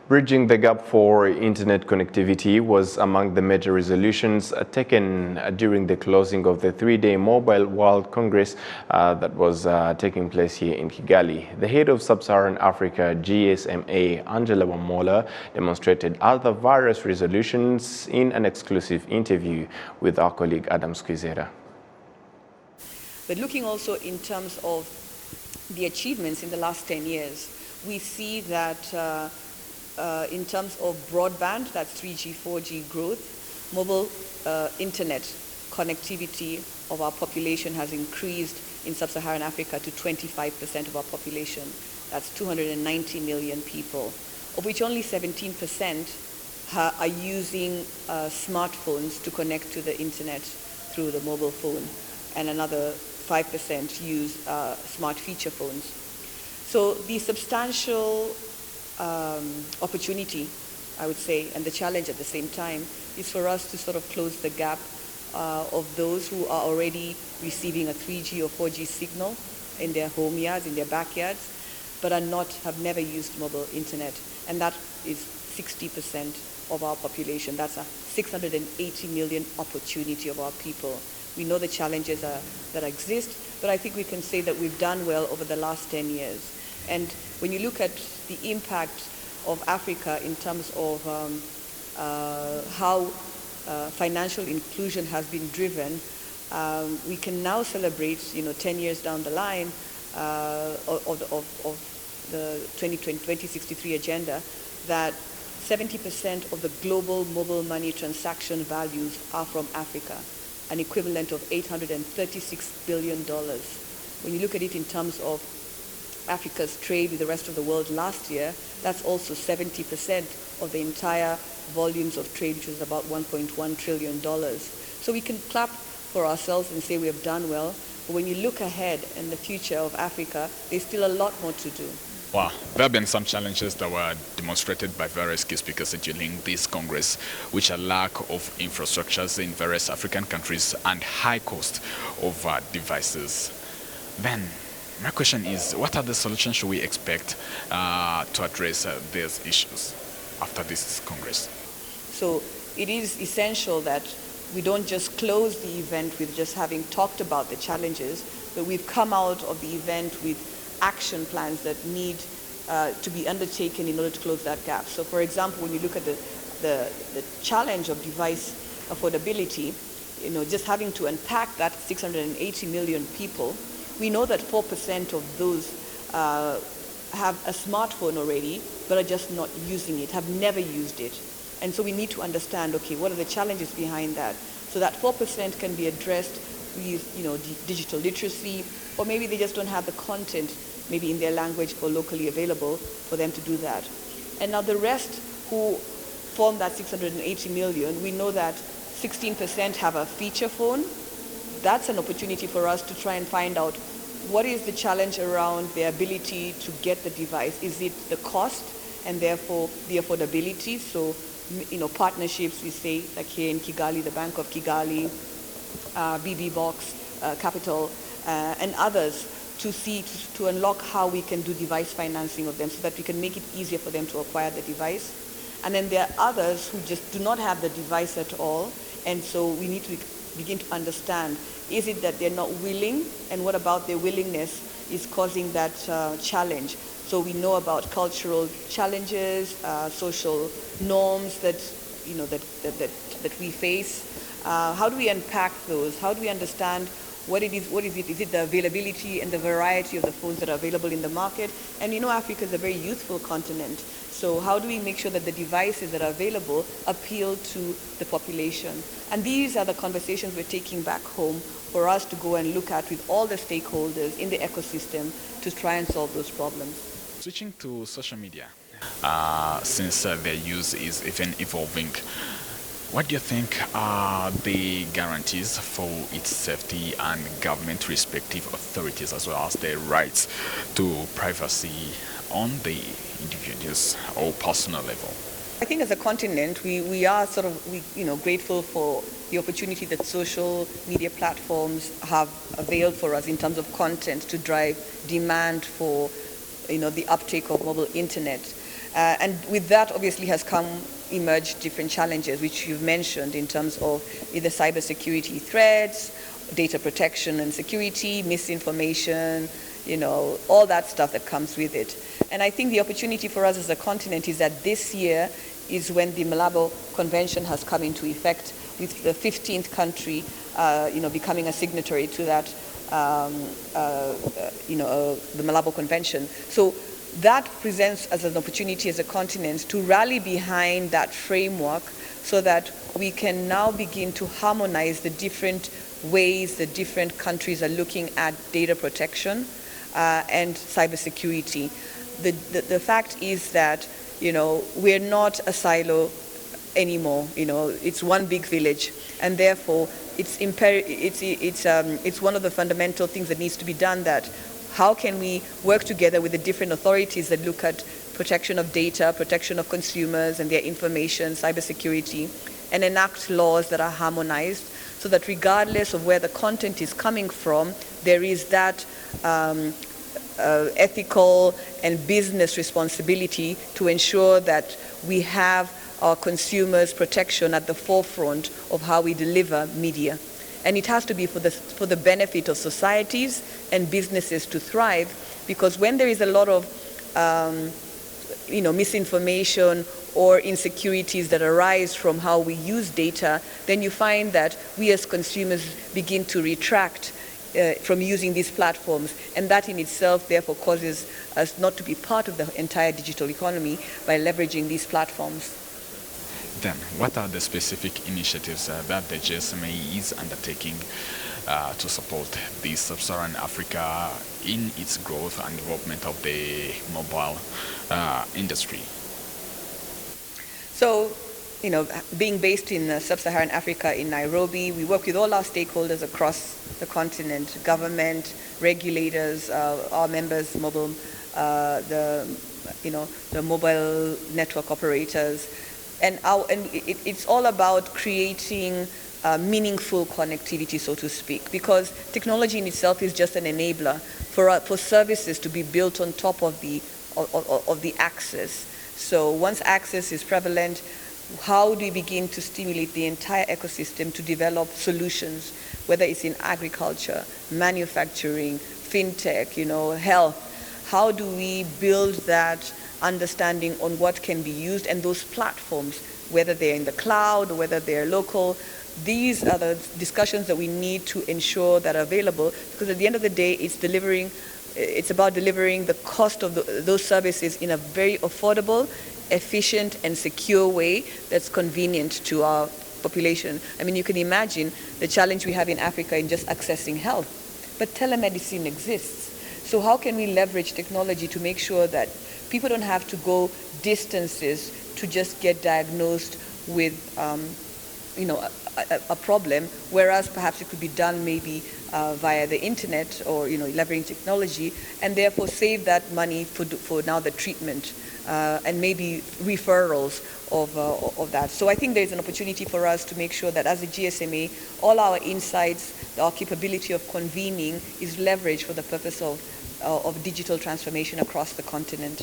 Bridging the gap for internet connectivity was among the major resolutions taken during the closing of the three-day Mobile World Congress that was taking place here in Kigali. The head of Sub-Saharan Africa, GSMA, Angela Wamola, demonstrated other various resolutions in an exclusive interview with our colleague Adam Squizera. But looking also in terms of the achievements in the last 10 years, we see that in terms of broadband, that's 3G, 4G growth, mobile internet connectivity of our population has increased in Sub-Saharan Africa to 25% of our population. That's 290 million people, of which only 17% are using smartphones to connect to the internet through the mobile phone, and another 5% use smart feature phones. So the substantial opportunity, I would say, and the challenge at the same time is for us to sort of close the gap of those who are already receiving a 3G or 4G signal in their home yards, in their backyards, but have never used mobile internet. And that is 60% of our population. That's a 680 million opportunity of our people. We know the challenges that exist, but I think we can say that we've done well over the last 10 years. And when you look at the impact of Africa in terms of how financial inclusion has been driven, we can now celebrate, 10 years down the line of the 2063 agenda, that 70% of the global mobile money transaction values are from Africa, an equivalent of $836 billion. When you look at it in terms of Africa's trade with the rest of the world last year, that's also 70% of the entire volumes of trade, which was about $1.1 trillion. So we can clap for ourselves and say we have done well, but when you look ahead in the future of Africa, there's still a lot more to do. Wow, there have been some challenges that were demonstrated by various key speakers during this Congress, which are lack of infrastructures in various African countries and high cost of devices. Then, my question is, what are the solutions should we expect to address these issues after this Congress? So it is essential that we don't just close the event with just having talked about the challenges, but we've come out of the event with action plans that need to be undertaken in order to close that gap. So for example, when you look at the challenge of device affordability, just having to unpack that 680 million people, we know that 4% of those have a smartphone already, but are just not using it, have never used it. And so we need to understand, okay, what are the challenges behind that? So that 4% can be addressed with, digital literacy, or maybe they just don't have the content, maybe in their language or locally available for them to do that. And now the rest who form that 680 million, we know that 16% have a feature phone. That's an opportunity for us to try and find out what is the challenge around their ability to get the device. Is it the cost and therefore the affordability? So, partnerships, we say, like here in Kigali, the Bank of Kigali, BB Box, Capital, and others, to unlock how we can do device financing of them so that we can make it easier for them to acquire the device. And then there are others who just do not have the device at all, and so we need to begin to understand, is it that they're not willing, and what about their willingness is causing that challenge? So we know about cultural challenges, social norms that we face. How do we unpack those? How do we understand what it is? What is it? Is it the availability and the variety of the phones that are available in the market? And Africa is a very youthful continent. So how do we make sure that the devices that are available appeal to the population? And these are the conversations we're taking back home for us to go and look at with all the stakeholders in the ecosystem to try and solve those problems. Switching to social media, since their use is even evolving, what do you think are the guarantees for its safety and government respective authorities, as well as their rights to privacy on the individual's or personal level? I think as a continent, we are grateful for the opportunity that social media platforms have availed for us in terms of content to drive demand for the uptake of mobile internet. And with that, obviously, has emerged different challenges, which you've mentioned in terms of either cybersecurity threats, data protection and security, misinformation, all that stuff that comes with it. And I think the opportunity for us as a continent is that this year is when the Malabo Convention has come into effect, with the 15th country, becoming a signatory to that, the Malabo Convention. So that presents as an opportunity as a continent to rally behind that framework so that we can now begin to harmonize the different ways the different countries are looking at data protection and cybersecurity. The fact is that, we're not a silo anymore. It's one big village, and therefore it's one of the fundamental things that needs to be done. That how can we work together with the different authorities that look at protection of data, protection of consumers and their information, cybersecurity, and enact laws that are harmonized, so that regardless of where the content is coming from, there is that ethical and business responsibility to ensure that we have our consumers' protection at the forefront of how we deliver media. And it has to be for the benefit of societies and businesses to thrive, because when there is a lot of misinformation or insecurities that arise from how we use data, then you find that we as consumers begin to retract from using these platforms, and that in itself therefore causes us not to be part of the entire digital economy by leveraging these platforms. Then, what are the specific initiatives that the GSMA is undertaking to support the Sub-Saharan Africa in its growth and development of the mobile industry? So, being based in Sub-Saharan Africa in Nairobi, we work with all our stakeholders across the continent: government, regulators, our members, the mobile network operators, and it's all about creating meaningful connectivity, so to speak, because technology in itself is just an enabler for services to be built on top of the access. So once access is prevalent, how do we begin to stimulate the entire ecosystem to develop solutions, whether it's in agriculture, manufacturing, fintech, health? How do we build that understanding on what can be used, and those platforms, whether they're in the cloud or whether they're local? These are the discussions that we need to ensure that are available, because at the end of the day, it's about delivering the cost of those services in a very affordable, efficient and secure way that's convenient to our population. I mean, you can imagine the challenge we have in Africa in just accessing health, but telemedicine exists. So how can we leverage technology to make sure that people don't have to go distances to just get diagnosed with a problem, whereas perhaps it could be done maybe via the internet or leveraging technology, and therefore save that money for now the treatment and maybe referrals of that. So I think there's an opportunity for us to make sure that as a GSMA, all our insights, our capability of convening is leveraged for the purpose of digital transformation across the continent.